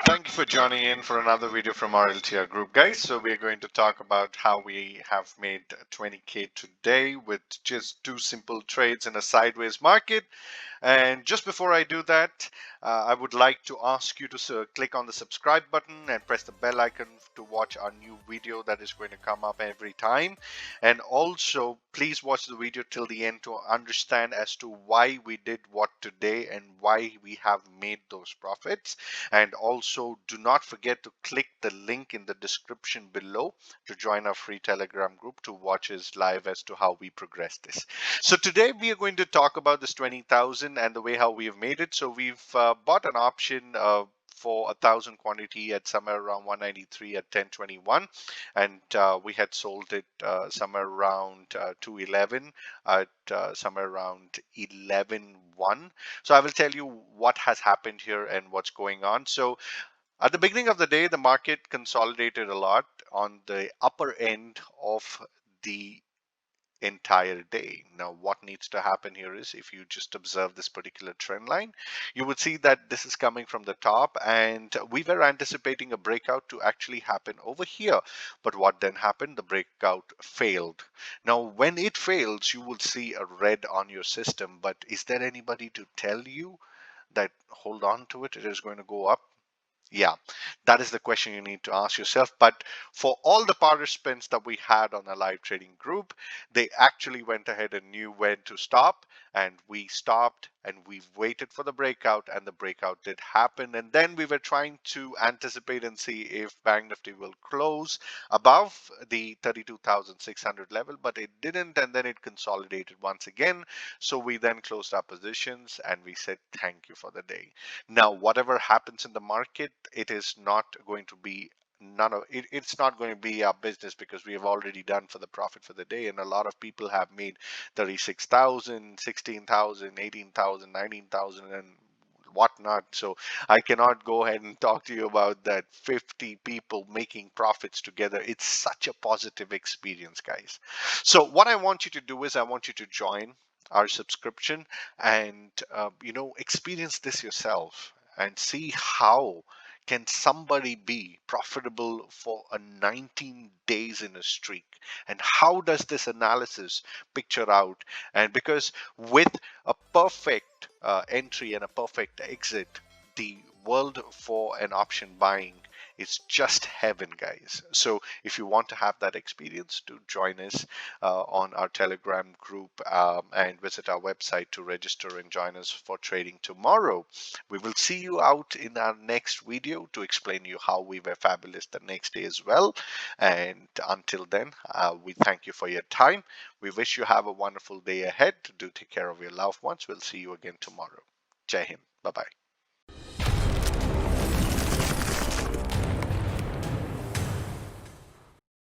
Thank you for joining in for another video from RLTR Group, guys. So we're going to talk about how we have made 20K today with just two simple trades in a sideways market. And just before I do that, I would like to ask you to click on the subscribe button and press the bell icon to watch our new video that is going to come up every time. And also, please watch the video till the end to understand as to why we did what today and why we have made those profits. And also, do not forget to click the link in the description below to join our free Telegram group to watch us live as to how we progress this. So today we are going to talk about this 20,000 and the way how we have made it. So we've bought an option for 1,000 quantity at somewhere around 193 at 1021, and we had sold it somewhere around 211 at somewhere around 11.1. So I will tell you what has happened here and what's going on. So at the beginning of the day, the market consolidated a lot on the upper end of the entire day. Now, what needs to happen here is if you just observe this particular trend line, you would see that this is coming from the top, and we were anticipating a breakout to actually happen over here. But what then happened? The breakout failed. Now, when it fails, you will see a red on your system. But is there anybody to tell you that hold on to it, it is going to go up? Yeah, that is the question you need to ask yourself. But for all the participants that we had on a live trading group, they actually went ahead and knew when to stop, and we stopped and we waited for the breakout, and the breakout did happen. And then we were trying to anticipate and see if Banknifty will close above the 32,600 level, but it didn't, and then it consolidated once again. So we then closed our positions and we said thank you for the day. Now, whatever happens in the market, it is not going to be it's not going to be our business, because we have already done for the profit for the day, and a lot of people have made 36,000, 16,000, 18,000, 19,000, and whatnot. So I cannot go ahead and talk to you about that 50 people making profits together. It's such a positive experience, guys. So what I want you to do is I want you to join our subscription and experience this yourself and see how can somebody be profitable for a 19 days in a streak, and how does this analysis picture out. And because with a perfect entry and a perfect exit, the world for an option buying is just heaven, guys. So if you want to have that experience, do join us on our Telegram group and visit our website to register and join us for trading tomorrow. We will see you out in our next video to explain you how we were fabulous the next day as well. And until then, we thank you for your time. We wish you have a wonderful day ahead. Do take care of your loved ones. We'll see you again tomorrow. Jai Hind. Bye-bye.